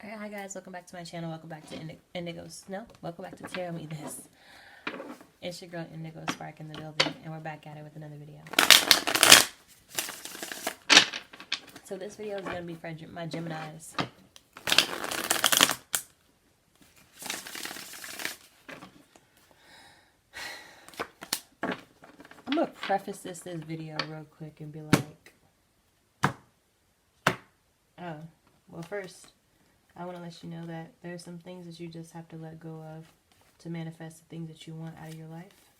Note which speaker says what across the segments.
Speaker 1: Alright, hi guys, welcome back to my channel. Welcome back to Indigo's. No, welcome back to Tell Me This. It's your girl Indigo Spark in the building, and we're back at it with another video. So this video is going to be for my Geminis. I'm going to preface this video real quick and be like, oh, well first, I want to let you know that there are some things that you just have to let go of to manifest the things that you want out of your life.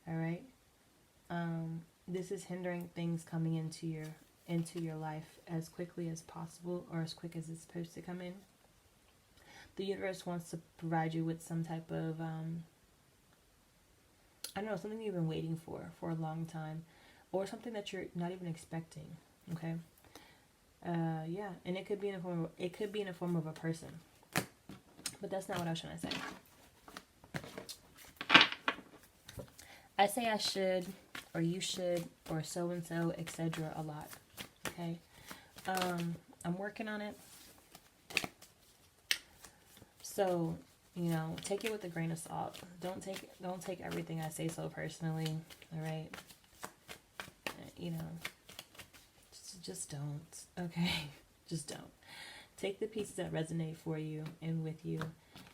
Speaker 1: Alright? This is hindering things coming into your life as quickly as possible, or as quick as it's supposed to come in. The universe wants to provide you with some type of, I don't know, something you've been waiting for a long time, or something that you're not even expecting. Okay? Yeah, and it could be in a form of a person, but that's not what I was trying to say. I say I should, or you should, or so and so, etc. a lot. Okay, I'm working on it, so take it with a grain of salt. Don't take everything I say so personally. All right, just don't, okay? Just don't. Take the pieces that resonate for you and with you,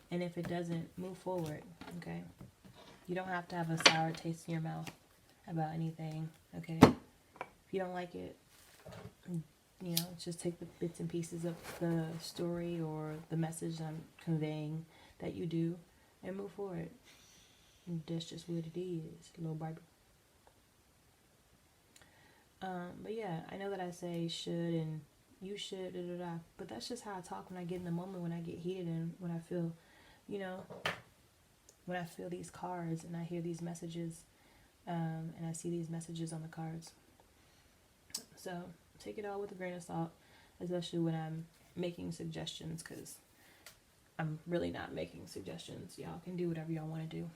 Speaker 1: and if it doesn't, move forward, okay? You don't have to have a sour taste in your mouth about anything, okay? If you don't like it, just take the bits and pieces of the story or the message I'm conveying that you do and move forward. And that's just what it is, little Barbie. But yeah, I know that I say should and you should, but that's just how I talk when I get in the moment, when I get heated, and when I feel, when I feel these cards and I hear these messages, and I see these messages on the cards. So take it all with a grain of salt, especially when I'm making suggestions, because I'm really not making suggestions. Y'all can do whatever y'all want to do.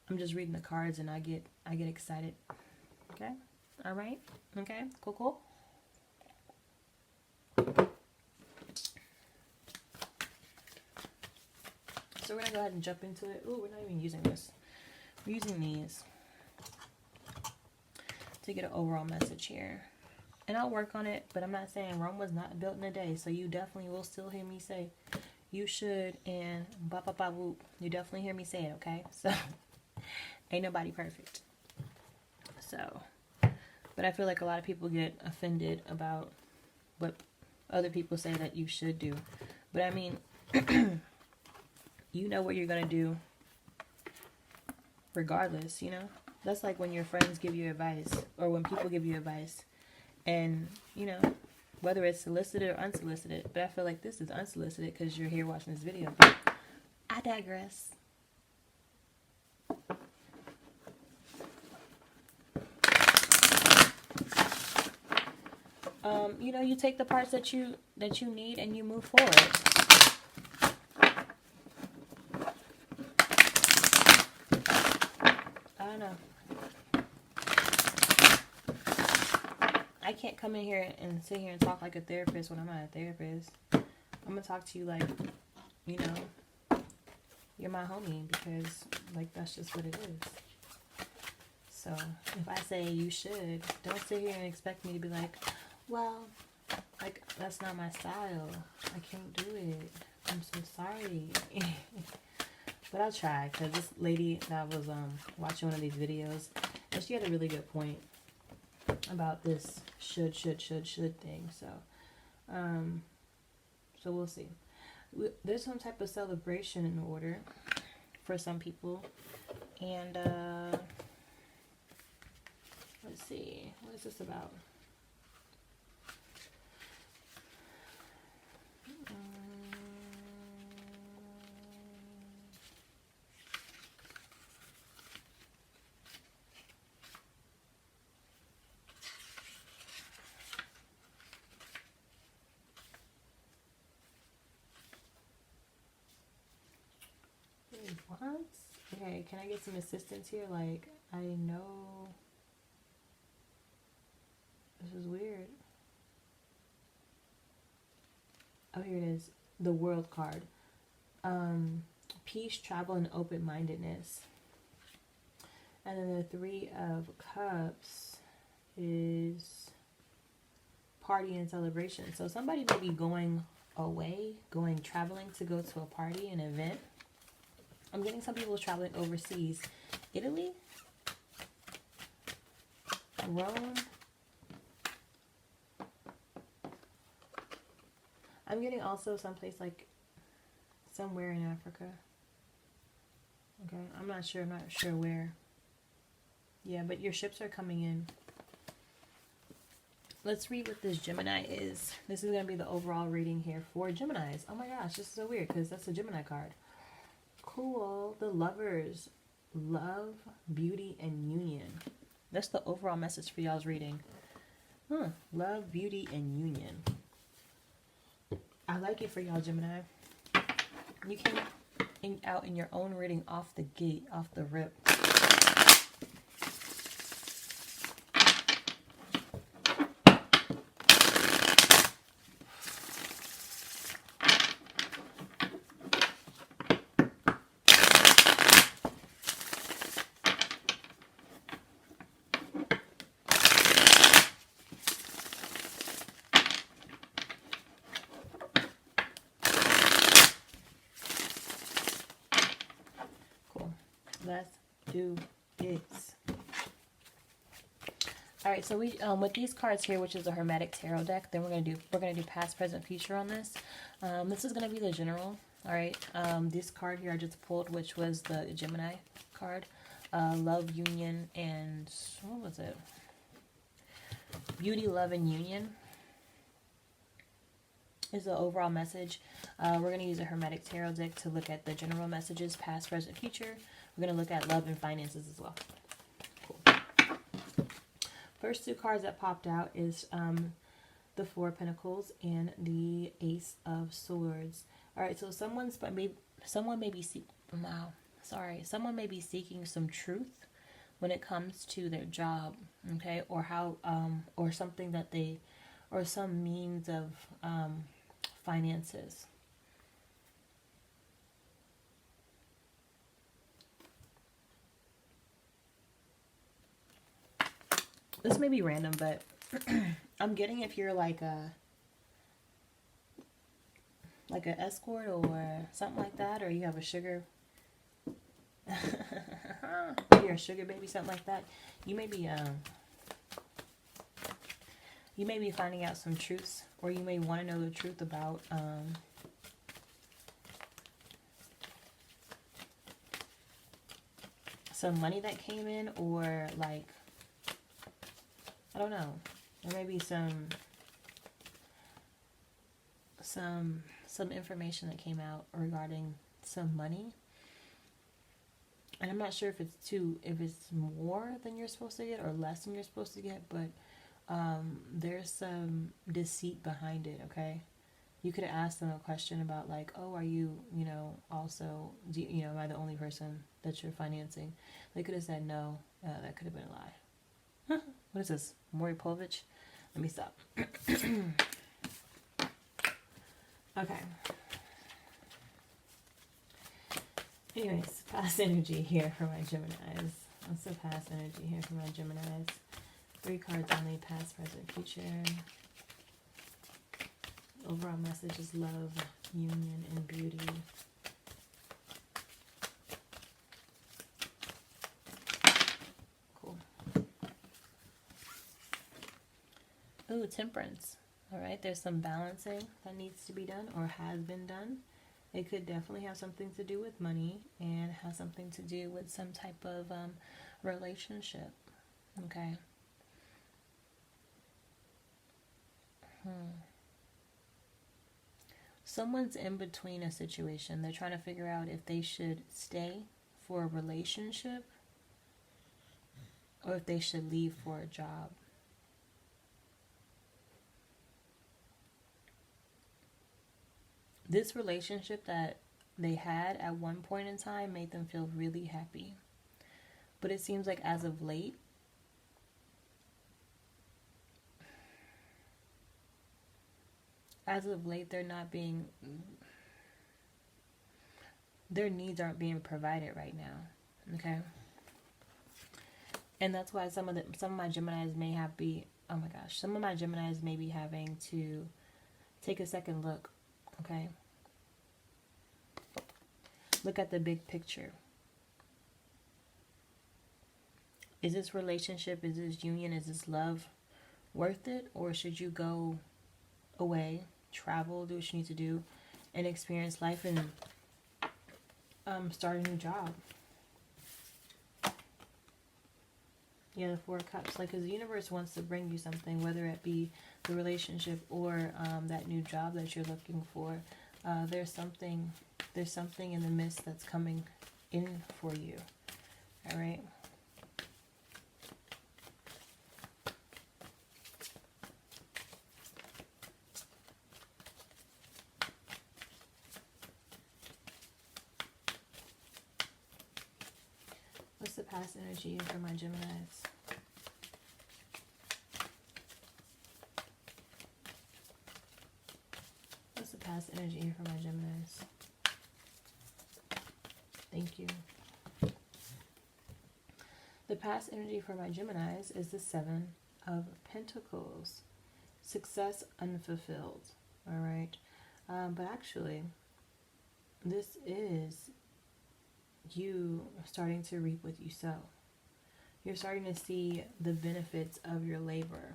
Speaker 1: I'm just reading the cards and I get excited. Okay? All right. Okay. Cool. So we're gonna go ahead and jump into it. Ooh, we're not even using this. We're using these to get an overall message here, and I'll work on it. But I'm not saying Rome was not built in a day. So you definitely will still hear me say you should and ba ba ba whoop. You definitely hear me say it. Okay. So ain't nobody perfect. So. But I feel like a lot of people get offended about what other people say that you should do. But I mean, you know what you're going to do regardless, That's like when your friends give you advice, or when people give you advice. And, whether it's solicited or unsolicited. But I feel like this is unsolicited because you're here watching this video. But I digress. You take the parts that you need and you move forward. I don't know. I can't come in here and sit here and talk like a therapist when I'm not a therapist. I'm gonna talk to you like, you're my homie, because that's just what it is. So if I say you should, don't sit here and expect me to be like, well, that's not my style. I can't do it. I'm so sorry. But I'll try, because this lady that was watching one of these videos, and she had a really good point about this should thing. So, so we'll see. There's some type of celebration in order for some people, and let's see, what is this about? What? Okay, can I get some assistance here? Like, I know this is weird. Oh, here it is. The World card. Peace, travel, and open-mindedness. And then the Three of Cups is party and celebration. So somebody may be going away, traveling to go to a party, an event. I'm getting some people traveling overseas. Italy? Rome? I'm getting also someplace like somewhere in Africa. Okay, I'm not sure where. Yeah, but your ships are coming in. Let's read what this Gemini is. This is going to be the overall reading here for Geminis. Oh my gosh, this is so weird because that's a Gemini card. Cool. The Lovers. Love, beauty, and union. That's the overall message for y'all's reading. Love, beauty, and union. I like it for y'all, Gemini. You came out in your own reading off the gate, off the rip. Let's do this. All right, so we with these cards here, which is a Hermetic Tarot deck, then we're gonna do past, present, future on this. This is gonna be the general. All right, this card here I just pulled, which was the Gemini card, love, union, and what was it? Beauty, love, and union is the overall message. We're going to use a Hermetic Tarot deck to look at the general messages, past, present, future. We're going to look at love and finances as well. Cool. First two cards that popped out is the Four of Pentacles and the Ace of Swords. All right, so someone may be seeking some truth when it comes to their job, okay, or how or something that they, or some means of finances. This may be random, but I'm getting if you're like an escort or something like that, or you have a sugar, you're a sugar baby, something like that. You may be finding out some truths, or you may want to know the truth about some money that came in, or like, I don't know, there may be some information that came out regarding some money, and I'm not sure if it's more than you're supposed to get or less than you're supposed to get, but there's some deceit behind it. Okay, you could have asked them a question about like, oh, are you, also, am I the only person that you're financing? They could have said no. That could have been a lie. What is this, Maury Povich? Let me stop. Okay. Anyways, past energy here for my Geminis. What's the past energy here for my Geminis? 3 cards only, past, present, future. Overall message is love, union, and beauty. Cool. Ooh, temperance. All right, there's some balancing that needs to be done or has been done. It could definitely have something to do with money and has something to do with some type of relationship. Okay. Someone's in between a situation. They're trying to figure out if they should stay for a relationship or if they should leave for a job. This relationship that they had at one point in time made them feel really happy. But it seems like as of late, as of late, they're not being, their needs aren't being provided right now. Okay. And that's why some of my Geminis may oh my gosh, some of my Geminis may be having to take a second look. Okay. Look at the big picture. Is this relationship, is this union, is this love worth it? Or should you go away, travel, do what you need to do, and experience life and start a new job? Yeah, the Four of Cups. Like, because the universe wants to bring you something, whether it be the relationship or that new job that you're looking for. There's something in the midst that's coming in for you. All right. What's the past energy for my Geminis? What's the past energy for my Geminis? Thank you. The past energy for my Geminis is the Seven of Pentacles. Success unfulfilled. All right. But actually, this is you starting to reap what you sow. You're starting to see the benefits of your labor.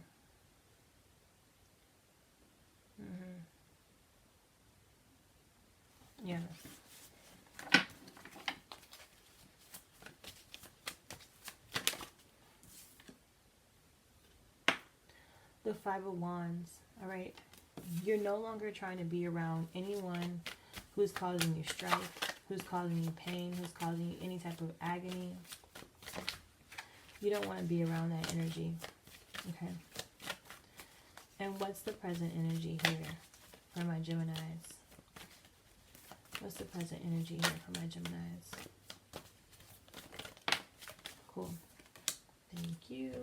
Speaker 1: Yeah. The Five of Wands. All right. You're no longer trying to be around anyone who's causing you strife, who's causing you pain, who's causing you any type of agony. You don't want to be around that energy. Okay. And what's the present energy here for my Geminis? What's the present energy here for my Geminis? Cool. Thank you.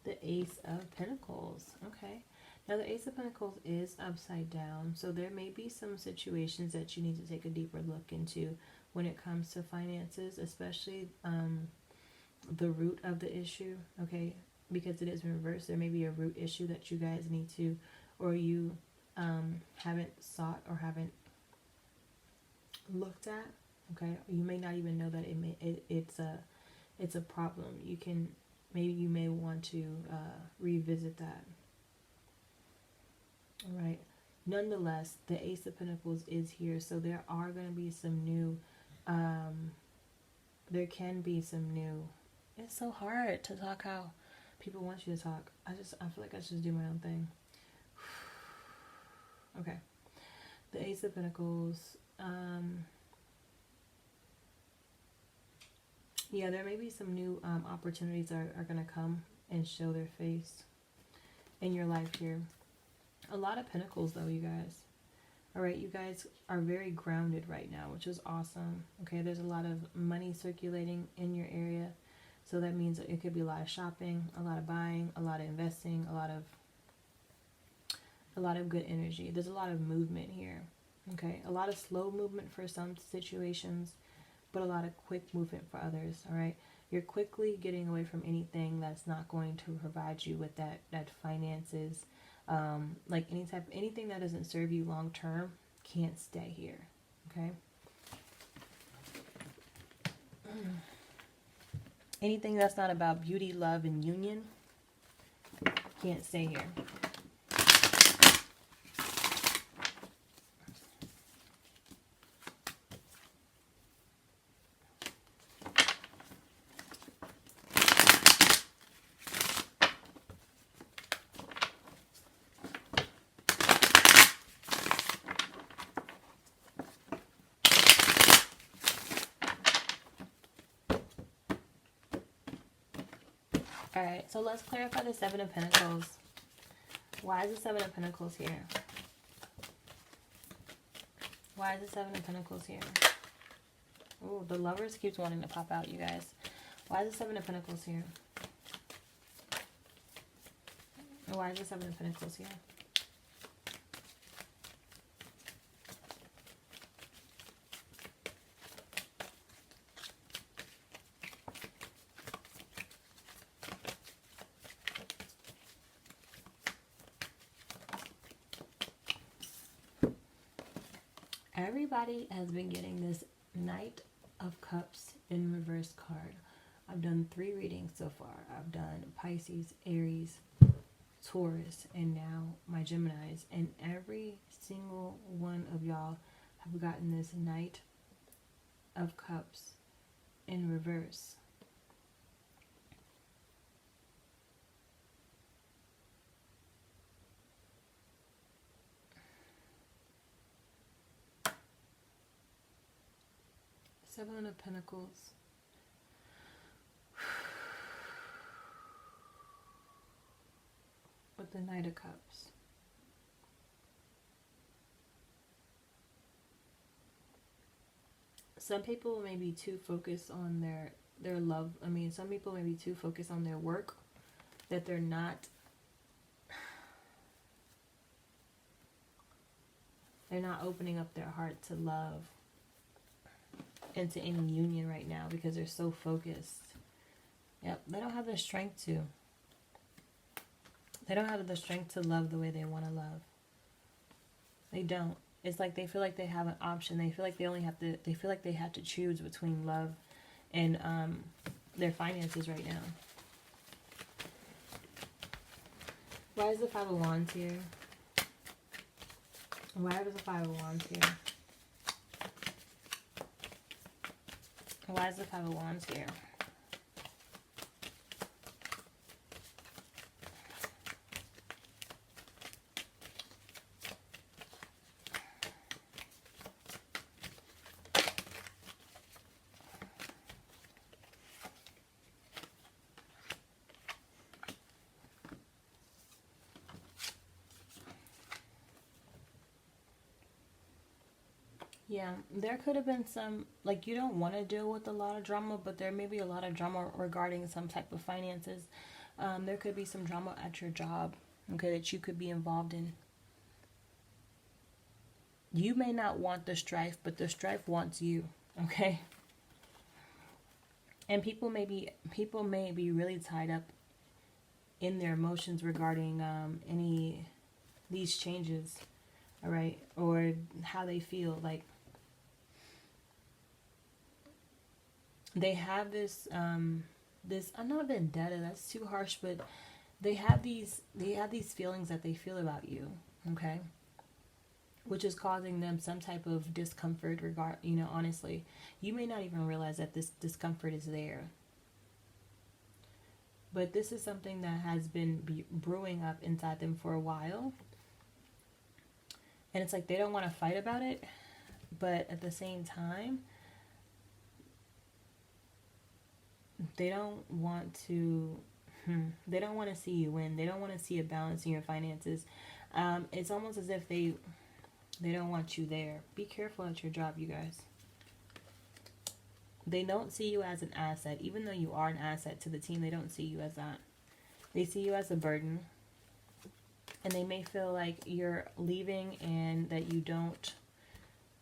Speaker 1: The Ace of Pentacles. Okay. Now the Ace of Pentacles is upside down, so there may be some situations that you need to take a deeper look into when it comes to finances, especially the root of the issue, okay? Because it is in reverse. There may be a root issue that you guys need to, or you haven't sought or haven't looked at, okay? You may not even know that it's a problem. You may want to revisit that. All right. Nonetheless, the Ace of Pentacles is here, so there are going to be some new. There can be some new. It's so hard to talk how people want you to talk. I feel like I should just do my own thing. Okay. The Ace of Pentacles. Yeah, there may be some new opportunities are going to come and show their face in your life here. A lot of Pentacles, though, you guys. All right, you guys are very grounded right now, which is awesome. Okay, there's a lot of money circulating in your area. So that means it could be a lot of shopping, a lot of buying, a lot of investing, a lot of good energy. There's a lot of movement here. Okay, a lot of slow movement for some situations, but a lot of quick movement for others. All right, you're quickly getting away from anything that's not going to provide you with that finances. Like anything that doesn't serve you long term can't stay here. Okay. Anything that's not about beauty, love, and union can't stay here. Alright, so let's clarify the Seven of Pentacles. Why is the Seven of Pentacles here? Why is the Seven of Pentacles here? Oh, the Lovers keeps wanting to pop out, you guys. Why is the Seven of Pentacles here? Why is the Seven of Pentacles here? Everybody has been getting this Knight of Cups in reverse card. I've done 3 readings so far. I've done Pisces, Aries, Taurus, and now my Geminis. And every single one of y'all have gotten this Knight of Cups in reverse. Seven of Pentacles. With the Knight of Cups. Some people may be too focused on their love. I mean, some people may be too focused on their work that they're not opening up their heart to love and to any union right now because they're so focused. Yep, they don't have the strength to. They don't have the strength to love the way they want to love. They don't. It's like they feel like they have an option. They feel like they feel like they have to choose between love and their finances right now. Why is the Five of Wands here? Why is the Five of Wands here? Why is the Five of Wands here? Yeah, there could have been some, like, you don't want to deal with a lot of drama, but there may be a lot of drama regarding some type of finances. There could be some drama at your job, okay, that you could be involved in. You may not want the strife, but the strife wants you, okay? And people may be really tied up in their emotions regarding these changes, all right, or how they feel. Like, they have this I'm not vendetta, that's too harsh, but they have these feelings that they feel about you, okay, which is causing them some type of discomfort. Honestly, you may not even realize that this discomfort is there, but this is something that has been brewing up inside them for a while, and it's like they don't want to fight about it, but at the same time they don't want to see you win. They don't want to see a balance in your finances. It's almost as if they don't want you there. Be careful at your job, you guys. They don't see you as an asset. Even though you are an asset to the team, they don't see you as that. They see you as a burden. And they may feel like you're leaving and that you don't.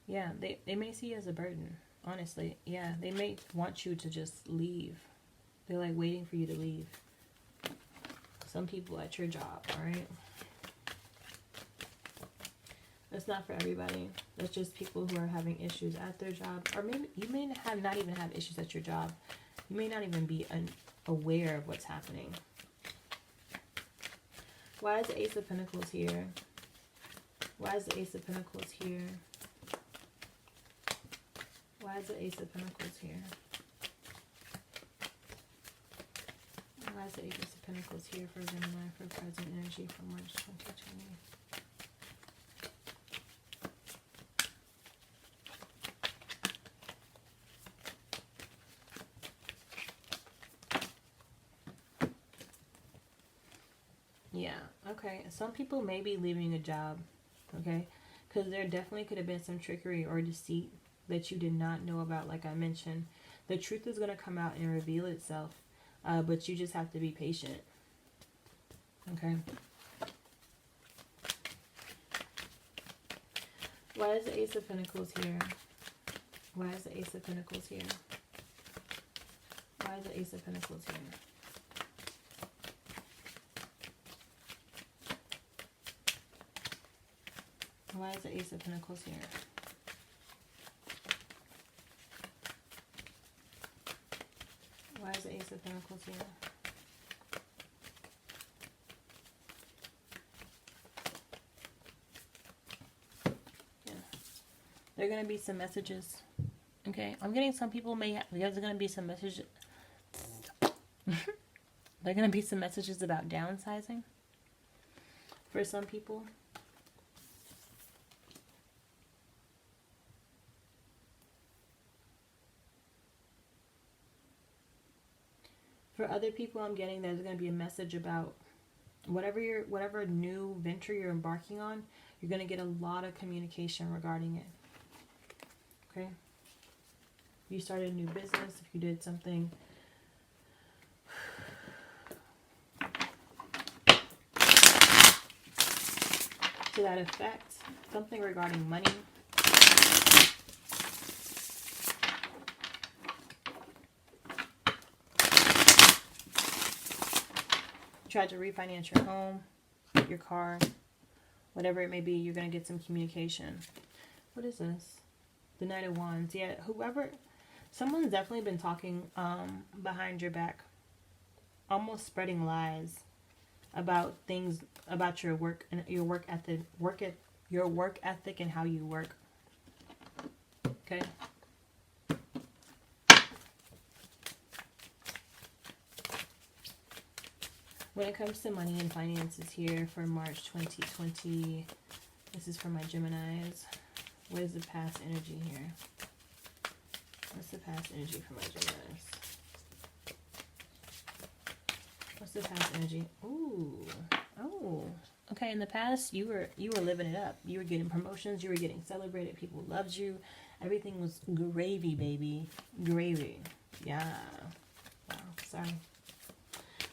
Speaker 1: Yeah, they may see you as a burden. Honestly, yeah, they may want you to just leave. They're like waiting for you to leave. Some people at your job, all right? That's not for everybody. That's just people who are having issues at their job. Or maybe you may not even have issues at your job. You may not even be aware of what's happening. Why is the Ace of Pentacles here? Why is the Ace of Pentacles here? Why is the Ace of Pentacles here? Why is the Ace of Pentacles here for Gemini for present energy for March 2020? Yeah, okay. Some people may be leaving a job, okay? Because there definitely could have been some trickery or deceit that you did not know about, like I mentioned. The truth is going to come out and reveal itself, but you just have to be patient, okay? Why is the Ace of Pentacles here? Why is the Ace of Pentacles here? Why is the Ace of Pentacles here? Why is the Ace of Pentacles here? Why is the Ace of Pentacles here? Yeah. There are going to be some messages. Okay. I'm getting some people may have, there's going to be some messages. There are going to be some messages about downsizing for some people. For other people, I'm getting there's going to be a message about whatever new venture you're embarking on, you're going to get a lot of communication regarding it. Okay? If you started a new business, if you did something to that effect, something regarding money. Tried to refinance your home, your car, whatever it may be, you're going to get some communication. What is this? The Knight of Wands. Yeah, someone's definitely been talking behind your back, almost spreading lies about things, about your work and your work ethic, your work ethic and how you work. Okay. When it comes to money and finances here for March 2020, this is for my Geminis. What is the past energy here? What's the past energy for my Geminis? What's the past energy? Ooh. Oh. Okay, in the past, you were living it up. You were getting promotions. You were getting celebrated. People loved you. Everything was gravy, baby. Gravy. Yeah. Wow. Sorry.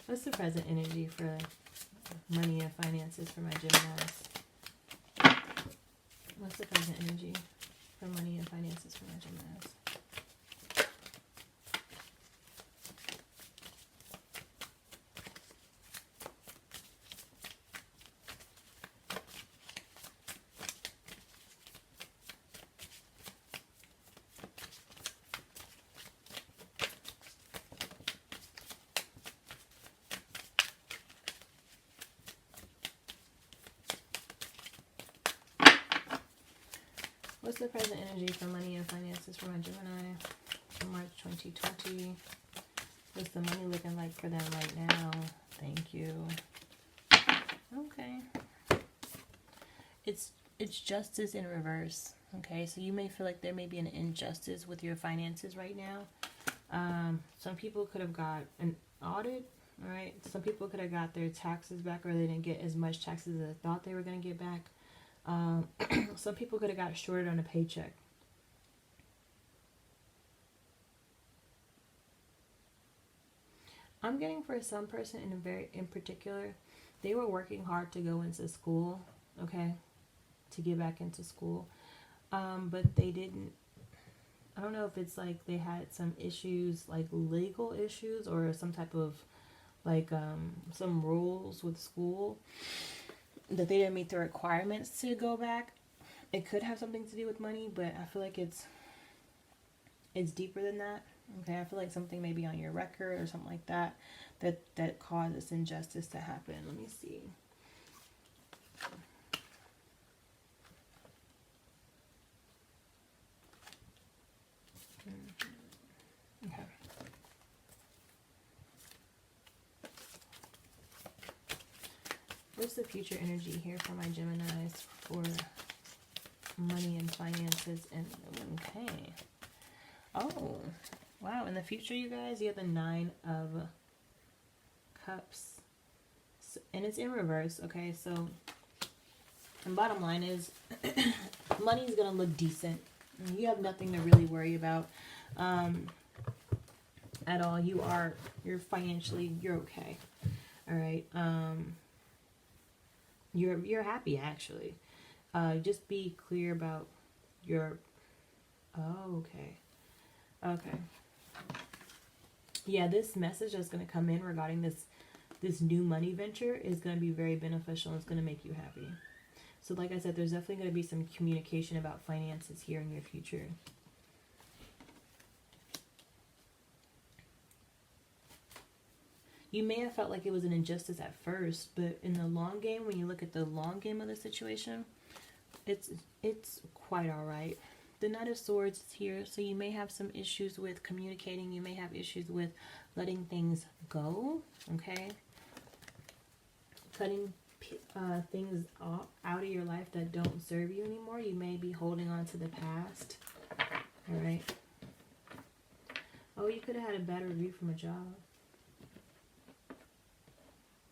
Speaker 1: What's the present energy for money and finances for my Geminis? What's the present energy for money and finances for my Geminis? What's the present energy for money and finances for my Gemini for March 2020? What's the money looking like for them right now? Thank you. Okay. It's justice in reverse. Okay, so you may feel like there may be an injustice with your finances right now. Some people could have got an audit. All right. Some people could have got their taxes back, or they didn't get as much taxes as they thought they were going to get back. Some people could have got shorted on a paycheck. I'm getting for some person in particular, they were working hard to go into school, okay, to get back into school, but they didn't. I don't know if it's like they had some issues, like legal issues, or some type of like some rules with school that they didn't meet the requirements to go back. It could have something to do with money, but I feel like it's deeper than that. Okay, I feel like something may be on your record or something like that that caused this injustice to happen. Let me see. Okay. What's the future energy here for my Geminis for money and finances? And okay. Oh, wow. In the future, you guys, you have the 9 of Cups. So, and it's in reverse, okay? So, the bottom line is, money's going to look decent. You have nothing to really worry about at all. You're financially, you're okay. All right. You're happy, actually. Just be clear about your... Oh, okay. Okay. Yeah, this message that's going to come in regarding this new money venture is going to be very beneficial. And it's going to make you happy. So like I said, there's definitely going to be some communication about finances here in your future. You may have felt like it was an injustice at first, but in the long game, when you look at the long game of the situation, it's quite all right. The Knight of Swords is here, so you may have some issues with communicating. You may have issues with letting things go, okay? Cutting things out of your life that don't serve you anymore. You may be holding on to the past, all right? Oh, you could have had a bad review from a job.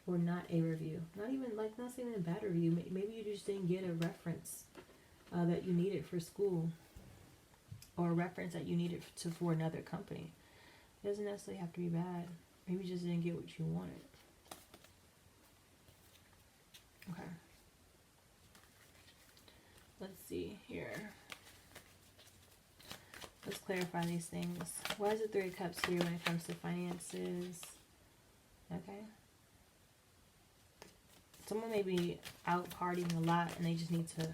Speaker 1: Or not a review. Not even a bad review. Maybe you just didn't get a reference that you needed for school. Or a reference that you needed for another company. It doesn't necessarily have to be bad. Maybe you just didn't get what you wanted. Okay. Let's see here. Let's clarify these things. Why is it Three of Cups here when it comes to finances? Okay. Someone may be out partying a lot and they just need to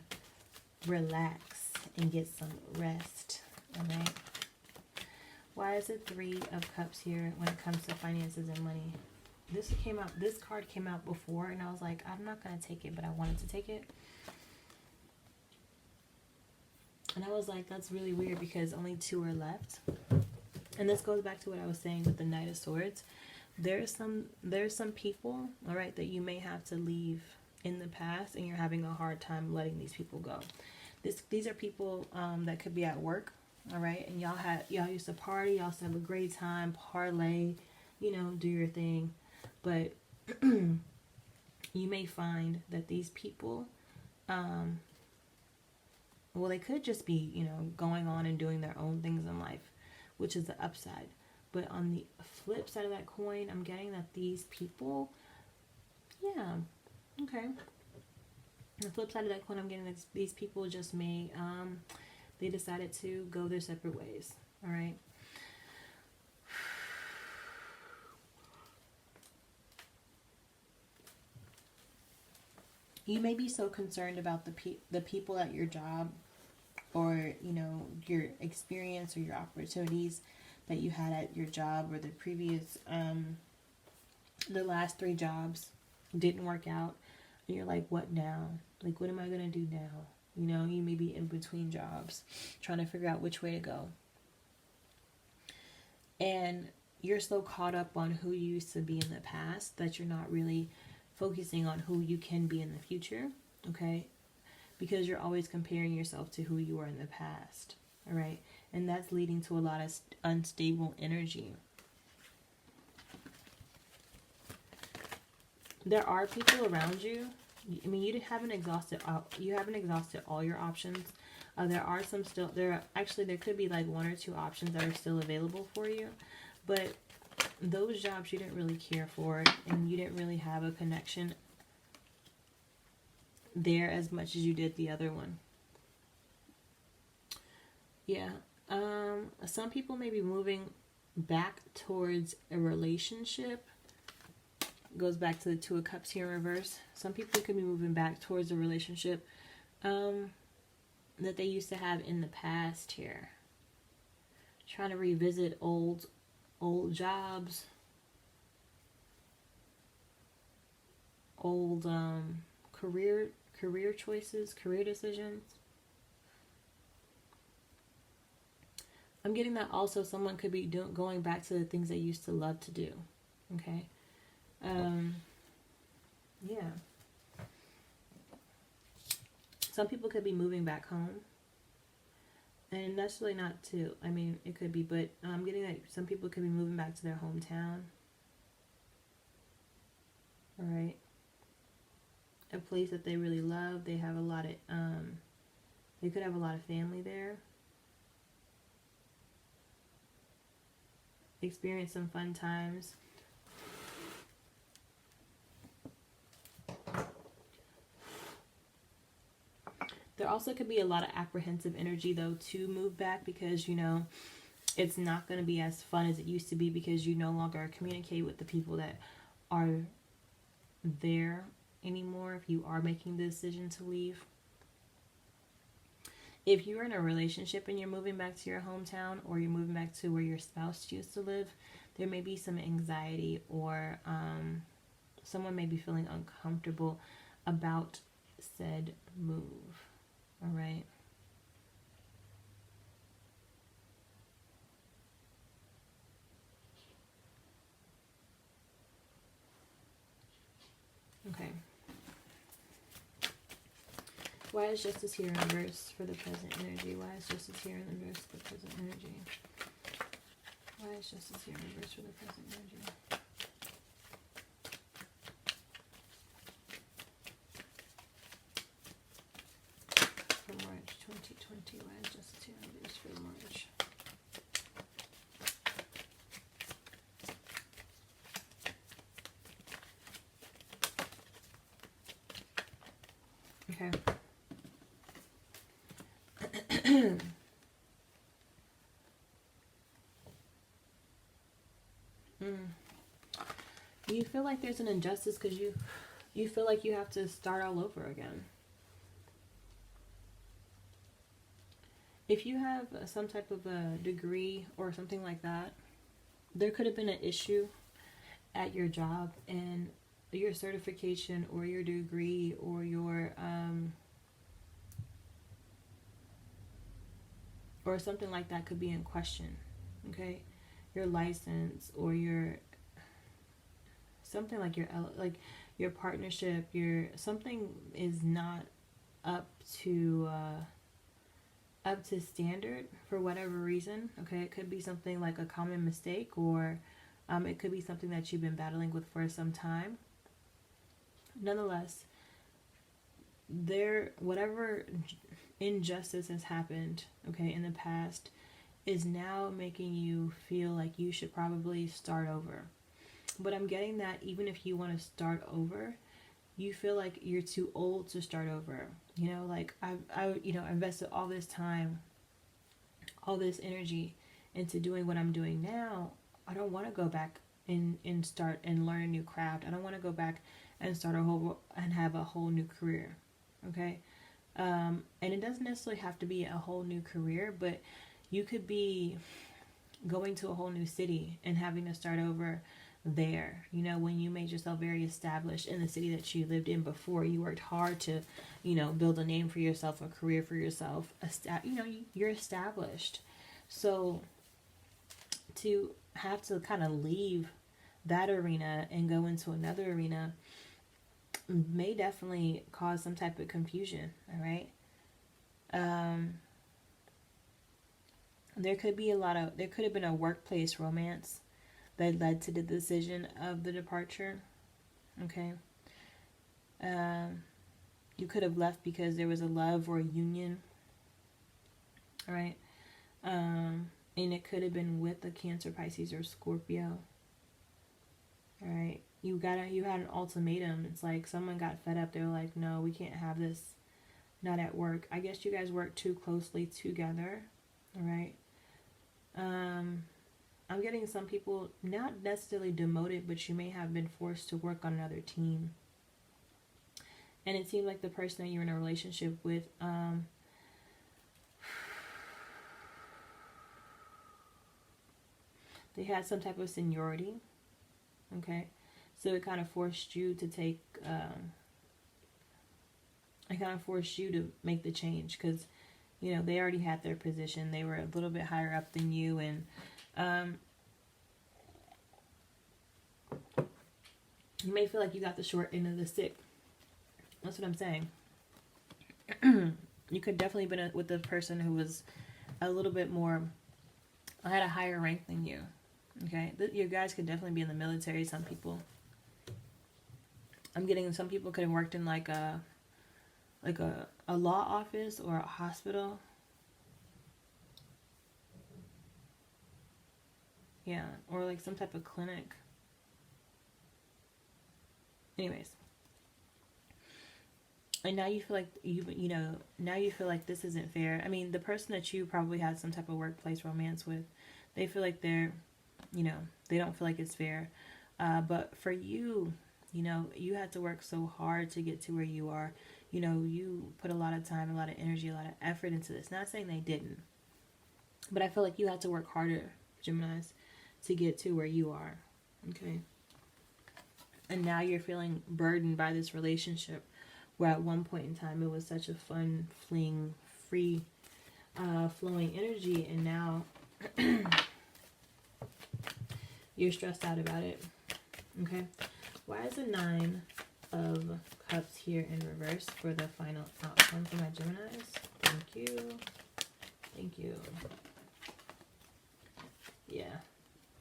Speaker 1: relax and get some rest. Alright. Why is it Three of Cups here when it comes to finances and money? This card came out before and I was like, I'm not going to take it, but I wanted to take it. And I was like, that's really weird because only 2 are left. And this goes back to what I was saying with the Knight of Swords. There's some people, all right, that you may have to leave in the past and you're having a hard time letting these people go. These are people that could be at work, all right, and y'all used to party, y'all used to have a great time, parlay, you know, do your thing. But you may find that these people, well, they could just be, you know, going on and doing their own things in life, which is the upside. But on the flip side of that coin, I'm getting that these people, yeah, okay. On the flip side of that coin, I'm getting that these people just may, they decided to go their separate ways, all right? You may be so concerned about the people at your job or, you know, your experience or your opportunities that you had at your job or the previous, the last 3 jobs didn't work out. And you're like, what now? Like, what am I going to do now? You know, you may be in between jobs trying to figure out which way to go. And you're so caught up on who you used to be in the past that you're not really focusing on who you can be in the future, okay? Because you're always comparing yourself to who you were in the past, all right? And that's leading to a lot of unstable energy. There are people around you. I mean, you haven't exhausted all your options. There are some still. There could be like 1 or 2 options that are still available for you, but those jobs you didn't really care for, and you didn't really have a connection there as much as you did the other one. Yeah. Some people may be moving back towards a relationship. Goes back to the 2 of Cups here in reverse. Some people could be moving back towards a relationship that they used to have in the past here. Trying to revisit old jobs, old career choices, career decisions. I'm getting that also someone could be going back to the things they used to love to do. Okay. Yeah. Some people could be moving back home. And that's really not too. I mean, it could be, but I'm getting that some people could be moving back to their hometown. All right. A place that they really love. They have a lot of, they could have a lot of family there. Experience some fun times. There also could be a lot of apprehensive energy, though, to move back because, you know, it's not going to be as fun as it used to be because you no longer communicate with the people that are there anymore if you are making the decision to leave. If you're in a relationship and you're moving back to your hometown or you're moving back to where your spouse used to live, there may be some anxiety, or someone may be feeling uncomfortable about said move. All right. Okay. Why is justice here in reverse for the present energy? Why is justice here in reverse for the present energy? Why is justice here in reverse for the present energy? For March 2020, why is justice here in reverse for March? Okay. You feel like there's an injustice because you feel like you have to start all over again. If you have some type of a degree or something like that, there could have been an issue at your job, and your certification or your degree or your or something like that could be in question. Okay, your license or your something like your partnership, your something is not up to standard for whatever reason. Okay, it could be something like a common mistake, or it could be something that you've been battling with for some time. Nonetheless, whatever injustice has happened, okay, in the past, is now making you feel like you should probably start over. But I'm getting that even if you want to start over, you feel like you're too old to start over. You know, like I invested all this time, all this energy into doing what I'm doing now. I don't want to go back and start and learn a new craft. I don't want to go back and start have a whole new career. Okay. And it doesn't necessarily have to be a whole new career, but you could be going to a whole new city and having to start over there. You know, when you made yourself very established in the city that you lived in before, you worked hard to, build a name for yourself, a career for yourself. You're established. So to have to kind of leave that arena and go into another arena may definitely cause some type of confusion. All right. There could have been a workplace romance that led to the decision of the departure. Okay. You could have left because there was a love or a union. All right. And it could have been with a Cancer, Pisces, or Scorpio. All right. You had an ultimatum. It's like someone got fed up. They were like, no, we can't have this. Not at work. I guess you guys work too closely together. All right. I'm getting some people not necessarily demoted, but you may have been forced to work on another team. And it seemed like the person that you're in a relationship with, they had some type of seniority. Okay. So it kind of forced you to take, to make the change because, they already had their position. They were a little bit higher up than you, and you may feel like you got the short end of the stick. That's what I'm saying. You could definitely been with a person who was a little bit more, had a higher rank than you. Okay, you guys could definitely be in the military. Some people, I'm getting some people could have worked in like a law office or a hospital. Yeah, or like some type of clinic. Anyways. And now you feel like now you feel like this isn't fair. I mean, the person that you probably had some type of workplace romance with, they feel like they're, they don't feel like it's fair. But for you, you had to work so hard to get to where you are. You put a lot of time, a lot of energy, a lot of effort into this. Not saying they didn't, but I feel like you had to work harder, Geminis, to get to where you are. Okay. And now you're feeling burdened by this relationship where at one point in time it was such a fun, fleeing, free, flowing energy, and now you're stressed out about it. Okay. Why is the 9 of Cups here in reverse for the final outcome for my Geminis? Thank you. Thank you. Yeah.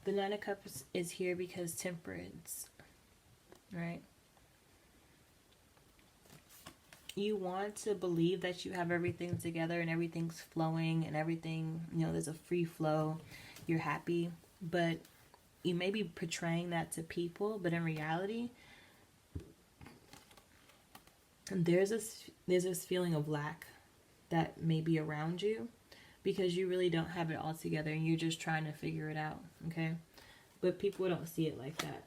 Speaker 1: The 9 of Cups is here because Temperance, right? You want to believe that you have everything together and everything's flowing and everything, you know, there's a free flow. You're happy, but you may be portraying that to people, but in reality, there's this feeling of lack that may be around you because you really don't have it all together and you're just trying to figure it out, okay? But people don't see it like that.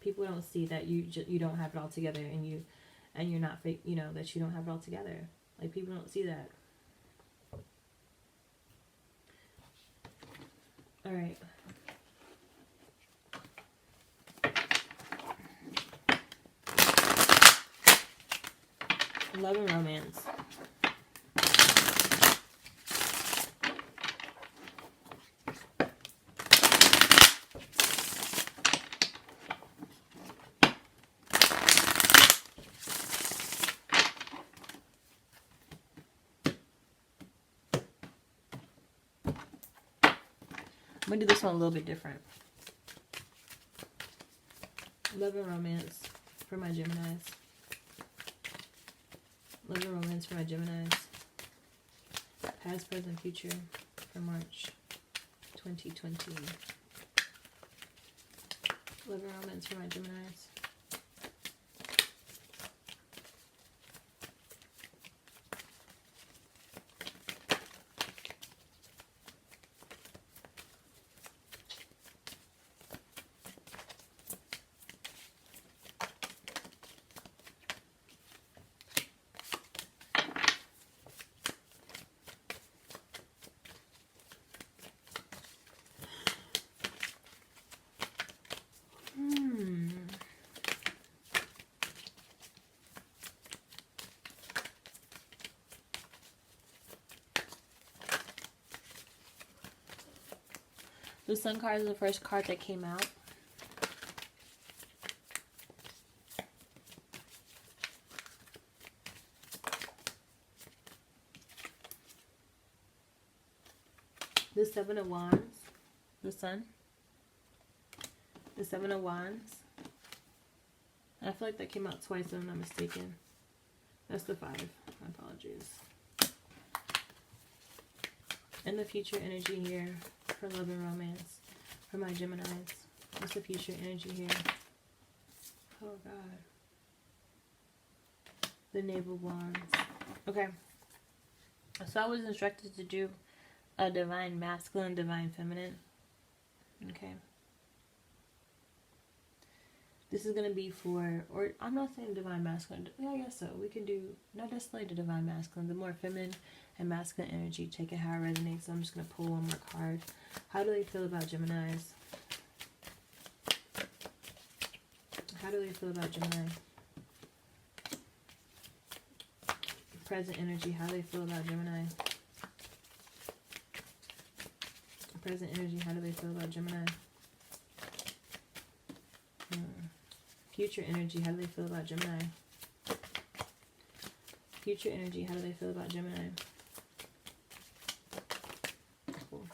Speaker 1: People don't see that you don't have it all together and you're not fake, you know, that you don't have it all together. Like, people don't see that. All right. Love and romance. I'm going to do this one a little bit different. Love and romance for my Geminis. Love and romance for my Geminis. Past, present, future for March 2020. Love and romance for my Geminis. The Sun card is the first card that came out. The 7 of Wands, the Sun. The 7 of Wands. I feel like that came out twice if I'm not mistaken. That's the 5. My apologies. And the future energy here for love and romance for my Geminis. What's the future energy here? Oh, God. The Knave of Wands. Okay. So I was instructed to do a divine masculine, divine feminine. Okay. This is going to be for, or I'm not saying divine masculine. Yeah, I guess so. We can do, not necessarily the divine masculine, the more feminine and masculine energy. Take it how it resonates. So I'm just going to pull one more card. How do they feel about Geminis? How do they feel about Gemini? Present energy. How do they feel about Gemini? Present energy. How do they feel about Gemini? Future energy, how do they feel about Gemini? Future energy, how do they feel about Gemini? Cool.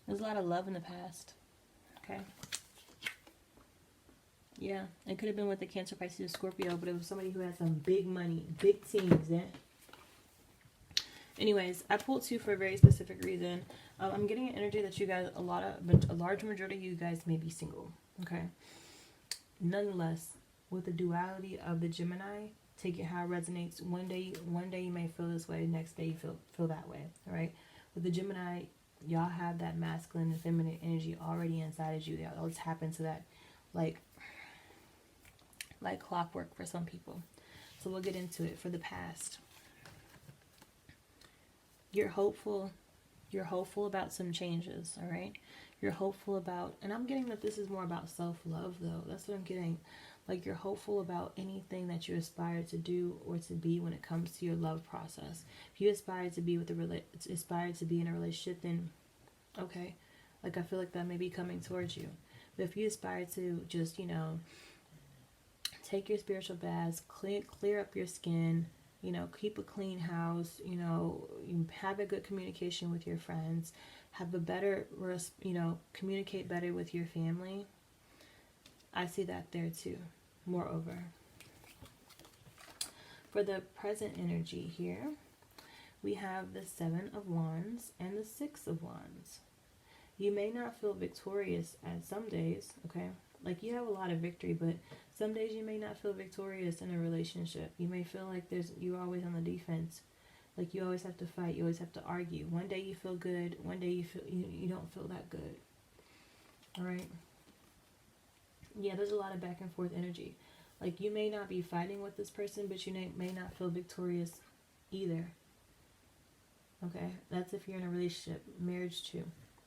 Speaker 1: There's a lot of love in the past. Okay. Yeah, it could have been with the Cancer, Pisces, or Scorpio, but it was somebody who had some big money, big teams. Eh? Anyways, I pulled 2 for a very specific reason. I'm getting an energy that you guys, a large majority of you guys may be single. Okay. Nonetheless, with the duality of the Gemini, take it how it resonates. One day you may feel this way. Next day you feel that way. All right. With the Gemini, y'all have that masculine and feminine energy already inside of you. Y'all always happen to that, like clockwork for some people. So we'll get into it. For the past. You're hopeful. You're hopeful about some changes, all right? You're hopeful about, and I'm getting that this is more about self-love though. That's what I'm getting. Like you're hopeful about anything that you aspire to do or to be when it comes to your love process. If you aspire to be aspire to be in a relationship, then okay. Like I feel like that may be coming towards you. But if you aspire to just, take your spiritual baths, clear up your skin, keep a clean house, you have a good communication with your friends, have a better, communicate better with your family. I see that there too. Moreover, for the present energy here, we have the Seven of Wands and the Six of Wands. You may not feel victorious at some days, okay? Like you have a lot of victory, but some days you may not feel victorious in a relationship. You may feel like you're always on the defense. Like you always have to fight, you always have to argue. One day you feel good, one day you don't feel that good. All right? Yeah, there's a lot of back and forth energy. Like you may not be fighting with this person, but you may not feel victorious either. Okay? That's if you're in a relationship, marriage too.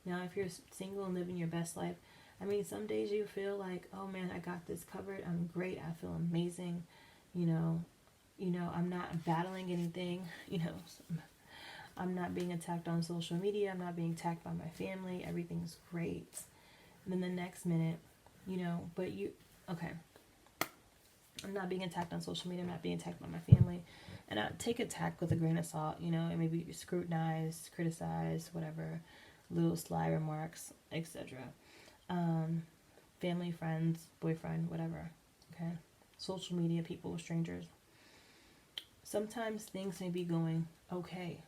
Speaker 1: Now, if you're single and living your best life, I mean, some days you feel like, oh man, I got this covered. I'm great. I feel amazing. I'm not battling anything. I'm not being attacked on social media. I'm not being attacked by my family. Everything's great. And then the next minute, okay. I'm not being attacked on social media. I'm not being attacked by my family. And I take attack with a grain of salt, and maybe scrutinize, criticize, whatever, little sly remarks, etc. Family, friends, boyfriend, whatever. Okay. Social media, people, strangers. Sometimes things may be going okay.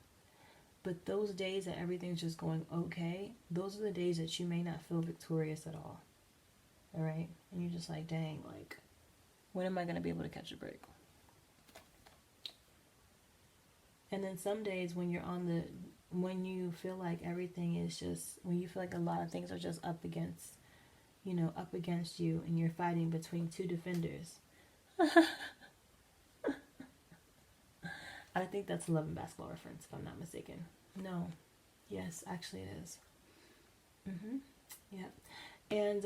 Speaker 1: But those days that everything's just going okay, those are the days that you may not feel victorious at all. All right? And you're just like, dang, like, when am I going to be able to catch a break? And then some days when you feel like everything is just, when you feel like a lot of things are just up against you, and you're fighting between two defenders. I think that's a Love and Basketball reference, if I'm not mistaken. No. Yes, actually it is. Yeah. And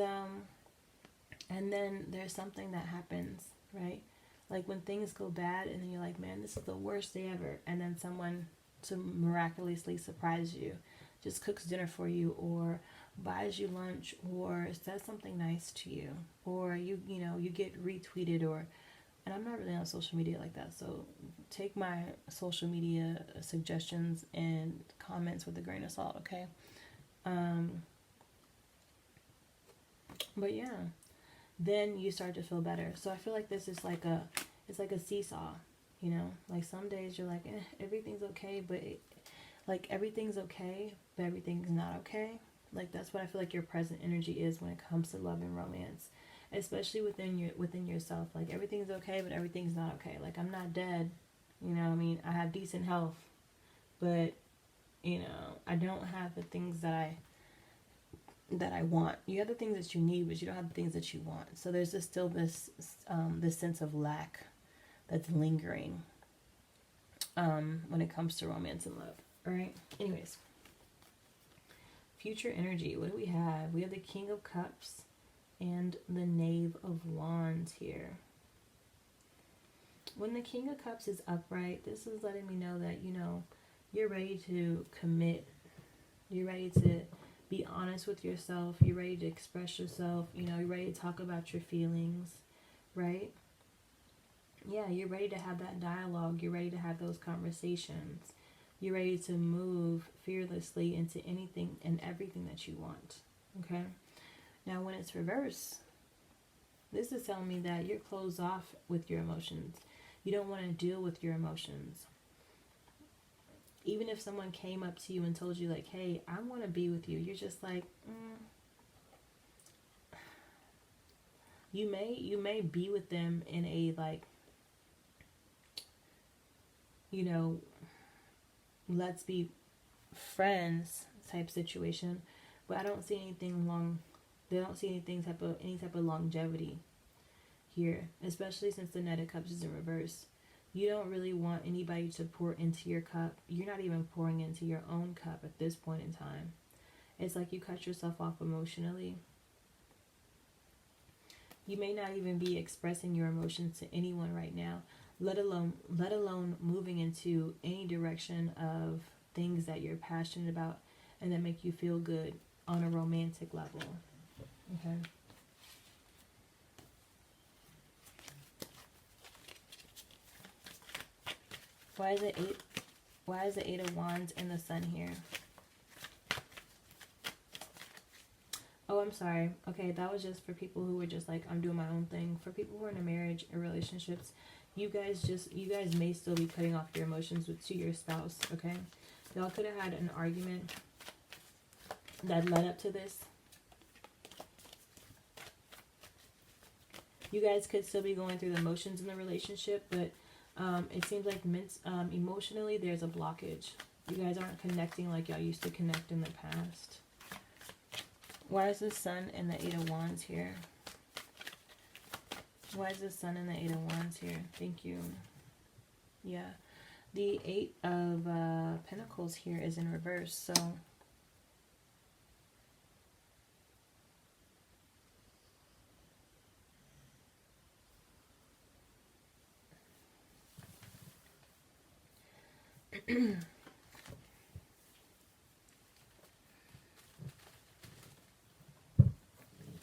Speaker 1: then there's something that happens, right? Like when things go bad and then you're like, man, this is the worst day ever. And then someone to miraculously surprise you, just cooks dinner for you, or buys you lunch, or says something nice to you, or you get retweeted, and I'm not really on social media like that, so take my social media suggestions and comments with a grain of salt, okay? But yeah, then you start to feel better. So I feel like this is like it's like a seesaw, like some days you're like, everything's okay, but everything's okay, but everything's not okay. Like that's what I feel like your present energy is when it comes to love and romance, especially within yourself. Like everything's okay, but everything's not okay. Like I'm not dead, I have decent health, but I don't have the things that I want. You have the things that you need, but you don't have the things that you want. So there's still this sense of lack that's lingering when it comes to romance and love. All right. Anyways, future energy. What do we have? We have the King of Cups and the Knave of Wands here. When the King of Cups is upright, this is letting me know that you're ready to commit. You're ready to be honest with yourself. You're ready to express yourself. You're ready to talk about your feelings, right? Yeah, you're ready to have that dialogue. You're ready to have those conversations. You're ready to move fearlessly into anything and everything that you want, okay? Now, when it's reverse, this is telling me that you're closed off with your emotions. You don't want to deal with your emotions. Even if someone came up to you and told you like, hey, I want to be with you, you're just like, you may be with them in a like, let's be friends type situation, but I don't see anything they don't see any type of longevity here, especially since the Knight of Cups is in reverse. You don't really want anybody to pour into your cup. You're not even pouring into your own cup at this point in time. It's like you cut yourself off emotionally. You may not even be expressing your emotions to anyone right now, let alone moving into any direction of things that you're passionate about and that make you feel good on a romantic level. Okay. Why is the Eight of Wands and the Sun here? Oh, I'm sorry. Okay, that was just for people who were just like, I'm doing my own thing. For people who are in a marriage or relationships, you guys may still be cutting off your emotions to your spouse, okay? Y'all could have had an argument that led up to this. You guys could still be going through the emotions in the relationship, but it seems like emotionally there's a blockage. You guys aren't connecting like y'all used to connect in the past. Why is the Sun and the Eight of Wands here? Why is the Sun and the Eight of Wands here? Thank you. Yeah. The Eight of Pentacles here is in reverse, so...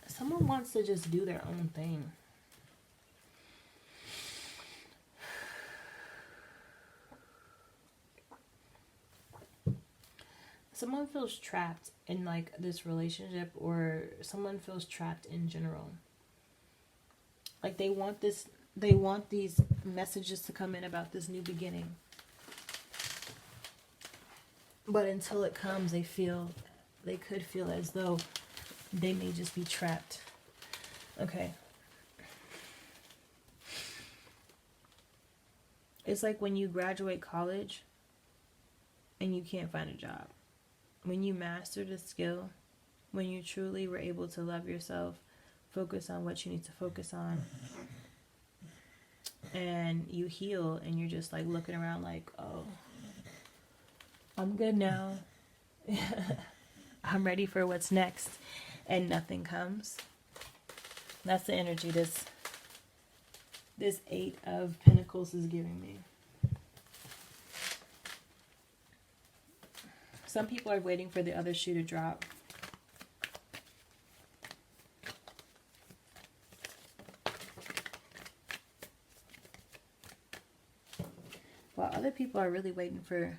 Speaker 1: Someone wants to just do their own thing. Someone feels trapped in like this relationship, or someone feels trapped in general. Like they want these messages to come in about this new beginning. But until it comes, they could feel as though they may just be trapped. Okay. It's like when you graduate college and you can't find a job. When you mastered a skill, when you truly were able to love yourself, focus on what you need to focus on, and you heal and you're just like looking around like, oh, I'm good now. I'm ready for what's next. And nothing comes. That's the energy this Eight of Pentacles is giving me. Some people are waiting for the other shoe to drop. While other people are really waiting for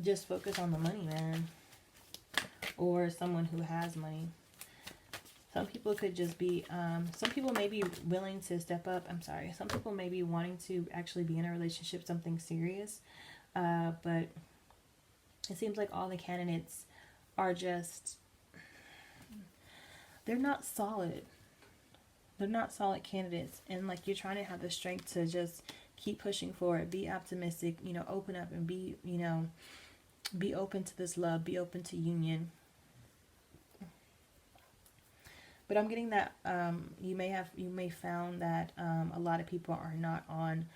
Speaker 1: just focus on the money, man. Or someone who has money. Some people could just be, some people may be willing to step up. I'm sorry. Some people may be wanting to actually be in a relationship, something serious. But it seems like all the candidates are just, they're not solid. They're not solid candidates. And like you're trying to have the strength to just keep pushing forward. Be optimistic, you know, open up and be, you know, be open to this love. Be open to union. But I'm getting that you may found that a lot of people are not on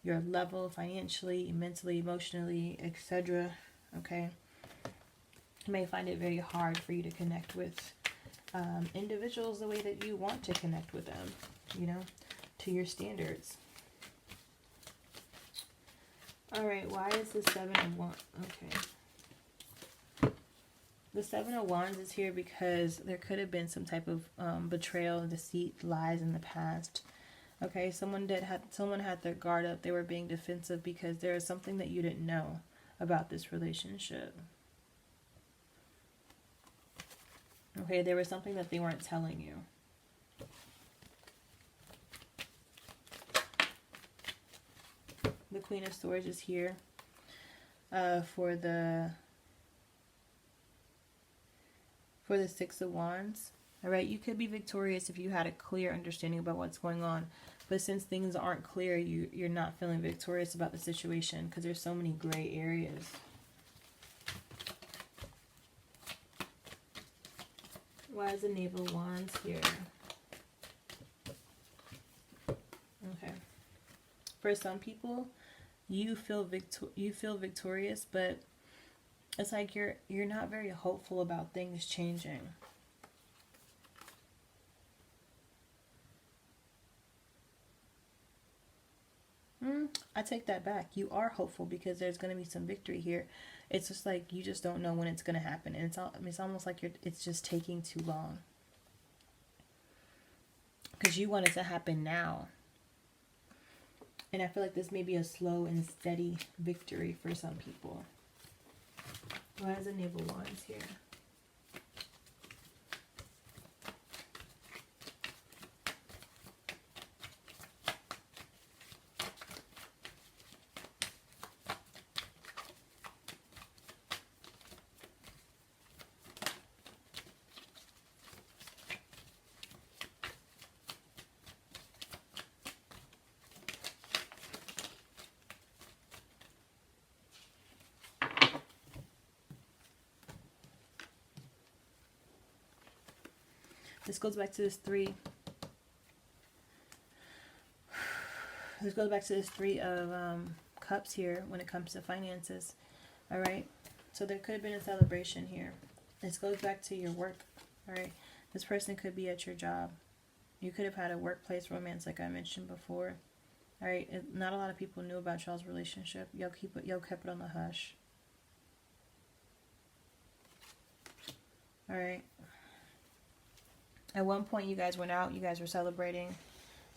Speaker 1: your level financially, mentally, emotionally, etc. Okay, you may find it very hard for you to connect with individuals the way that you want to connect with them, you know, to your standards. All right, why is the Seven of Wands? Okay. The Seven of Wands is here because there could have been some type of betrayal, deceit, lies in the past. Okay, someone had their guard up. They were being defensive because there is something that you didn't know about this relationship. Okay, there was something that they weren't telling you. The Queen of Swords is here for the Six of Wands. All right, you could be victorious if you had a clear understanding about what's going on. But since things aren't clear, you're not feeling victorious about the situation because there's so many gray areas. Why is the Knave of Wands here? Okay. For some people, you feel victorious, but it's like you're not very hopeful about things changing. I take that back. You are hopeful because there's going to be some victory here. It's just like you just don't know when it's going to happen, and it's almost like it's just taking too long because you want it to happen now. And I feel like this may be a slow and steady victory for some people. Why is the Knave of Wands here? This goes back to this three. This goes back to this Three of Cups here when it comes to finances. All right. So there could have been a celebration here. This goes back to your work. All right. This person could be at your job. You could have had a workplace romance like I mentioned before. All right. Not a lot of people knew about y'all's relationship. Y'all kept it on the hush. All right. At one point, you guys went out. You guys were celebrating.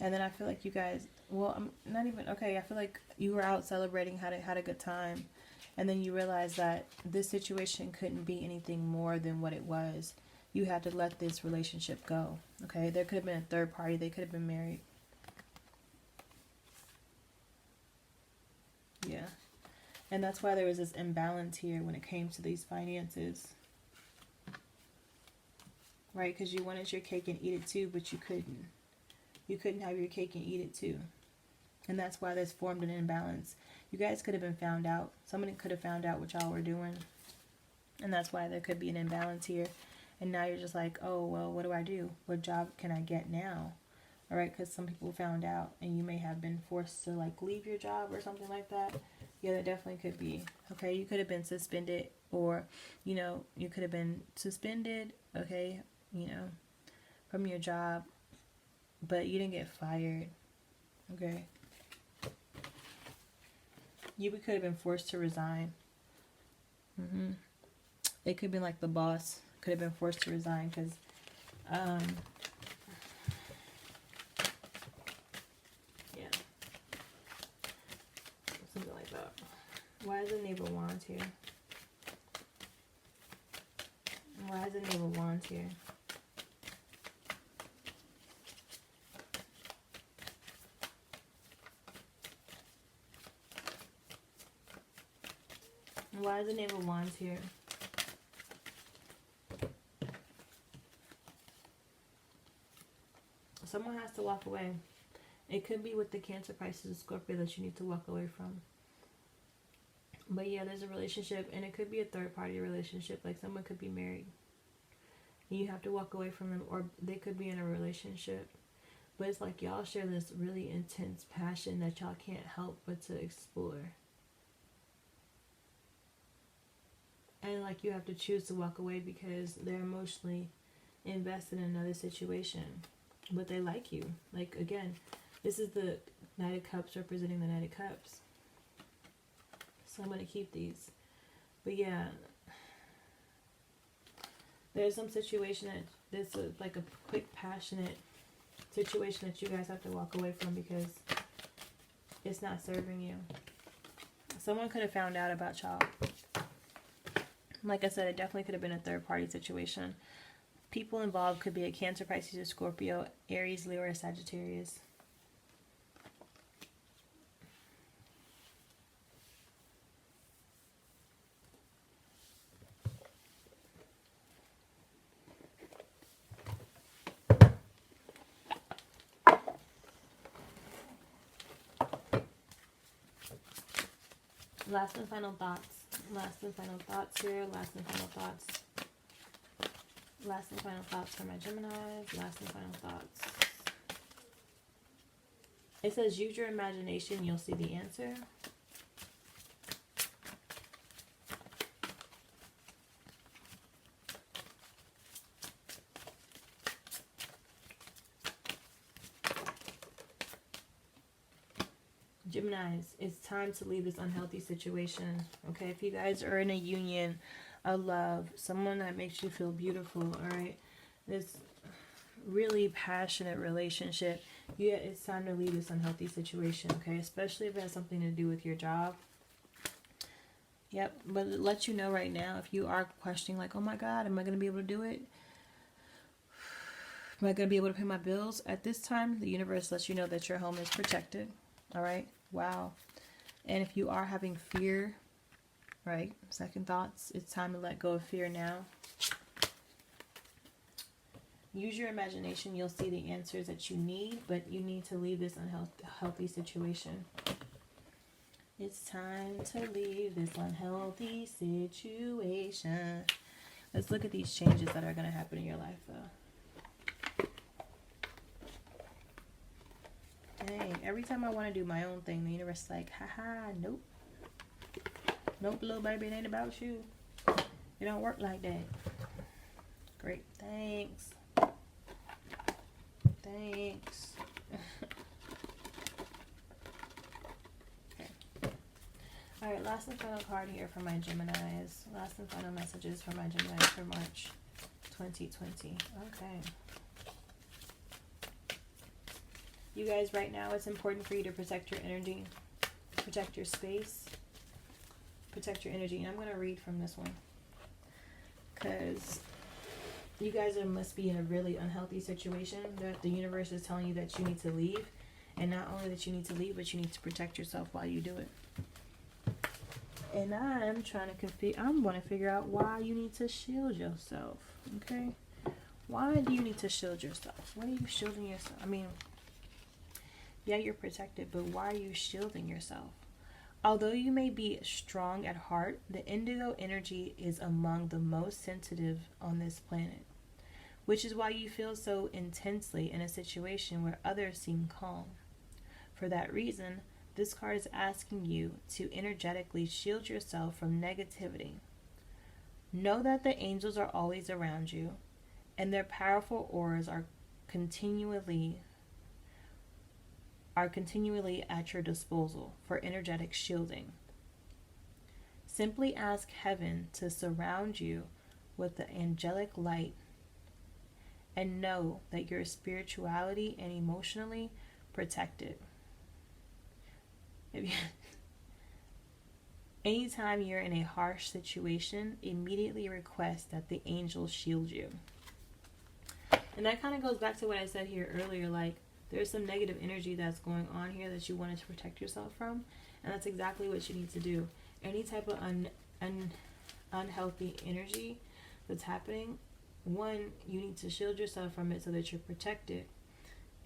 Speaker 1: And then I feel like you guys... Well, I'm not even... Okay, I feel like you were out celebrating, had a good time. And then you realized that this situation couldn't be anything more than what it was. You had to let this relationship go. Okay? There could have been a third party. They could have been married. Yeah. And that's why there was this imbalance here when it came to these finances. Right, because you wanted your cake and eat it too, but you couldn't. You couldn't have your cake and eat it too. And that's why there's formed an imbalance. You guys could have been found out. Somebody could have found out what y'all were doing. And that's why there could be an imbalance here. And now you're just like, oh, well, what do I do? What job can I get now? All right, because some people found out and you may have been forced to like leave your job or something like that. Yeah, that definitely could be. Okay, you could have been suspended or, you know, you could have been suspended, okay, you know, from your job, but you didn't get fired, okay? You could have been forced to resign. It could have been like the boss could have been forced to resign because, yeah, something like that. Why is the Knave of Wands here? Why is the Knave of Wands here? Why is the Knave of Wands here? Someone has to walk away. It could be with the Cancer, Pisces, and Scorpio that you need to walk away from. But yeah, there's a relationship, and it could be a third-party relationship. Like someone could be married. And you have to walk away from them, or they could be in a relationship. But it's like y'all share this really intense passion that y'all can't help but to explore. And like you have to choose to walk away because they're emotionally invested in another situation. But they like you. Like again, this is the Knight of Cups representing the Knight of Cups. So I'm going to keep these. But yeah, there's some situation that this is like a quick, passionate situation that you guys have to walk away from because it's not serving you. Someone could have found out about y'all. Like I said, it definitely could have been a third-party situation. People involved could be a Cancer, Pisces, or Scorpio, Aries, Leo, or Sagittarius. Last and final thoughts. Last and final thoughts here. Last and final thoughts. Last and final thoughts for my Geminis. Last and final thoughts. It says use your imagination, you'll see the answer. Geminis, it's time to leave this unhealthy situation. Okay, if you guys are in a union, a love, someone that makes you feel beautiful, all right, this really passionate relationship, yeah, it's time to leave this unhealthy situation. Okay, especially if it has something to do with your job. Yep, but it lets you know right now, if you are questioning like, oh my God, am I going to be able to do it? Am I going to be able to pay my bills? At this time, the universe lets you know that your home is protected. All right. Wow. And if you are having fear, right, second thoughts, it's time to let go of fear now. Use your imagination. You'll see the answers that you need, but you need to leave this unhealthy situation. It's time to leave this unhealthy situation. Let's look at these changes that are going to happen in your life, though. Dang, every time I want to do my own thing, the universe is like, haha, nope. Nope, little baby, it ain't about you. It don't work like that. Great, thanks. Thanks. Okay. Alright, last and final card here for my Geminis. Last and final messages for my Geminis for March 2020. Okay. You guys, right now, it's important for you to protect your energy, protect your space, protect your energy. And I'm going to read from this one, because you guys must be in a really unhealthy situation that the universe is telling you that you need to leave. And not only that you need to leave, but you need to protect yourself while you do it. And I'm trying to I'm going to figure out why you need to shield yourself. Okay? Why do you need to shield yourself? What are you shielding yourself? I mean, yeah, you're protected, but why are you shielding yourself? Although you may be strong at heart, the indigo energy is among the most sensitive on this planet, which is why you feel so intensely in a situation where others seem calm. For that reason, this card is asking you to energetically shield yourself from negativity. Know that the angels are always around you, and their powerful auras are continually at your disposal for energetic shielding. Simply ask heaven to surround you with the angelic light and know that you're spiritually and emotionally protected. Anytime you're in a harsh situation, immediately request that the angels shield you. And that kind of goes back to what I said here earlier, like, there's some negative energy that's going on here that you wanted to protect yourself from. And that's exactly what you need to do. Any type of unhealthy energy that's happening, one, you need to shield yourself from it so that you're protected.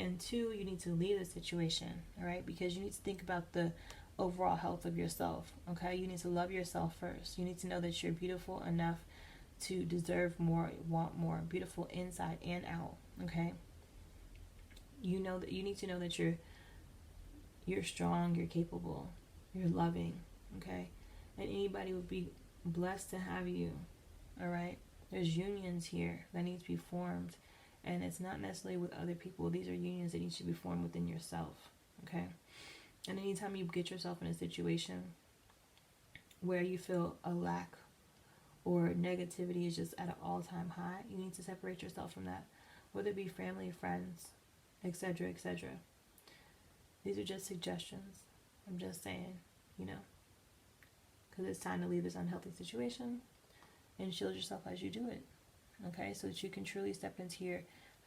Speaker 1: And two, you need to leave the situation, all right? Because you need to think about the overall health of yourself, okay? You need to love yourself first. You need to know that you're beautiful enough to deserve more, want more, beautiful inside and out, okay? You know that you need to know that you're strong, you're capable, you're loving, okay? And anybody would be blessed to have you, all right? There's unions here that need to be formed, and it's not necessarily with other people. These are unions that need to be formed within yourself, okay? And anytime you get yourself in a situation where you feel a lack or negativity is just at an all-time high, you need to separate yourself from that, whether it be family, friends, etc., etc. These are just suggestions. I'm just saying, you know, because it's time to leave this unhealthy situation and shield yourself as you do it, okay? So that you can truly step into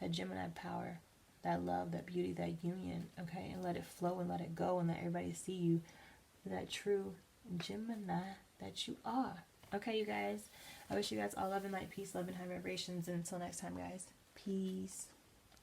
Speaker 1: that Gemini power, that love, that beauty, that union, okay? And let it flow and let it go and let everybody see you, that true Gemini that you are. Okay, you guys, I wish you guys all love and light, peace, love, and high vibrations. And until next time, guys, peace.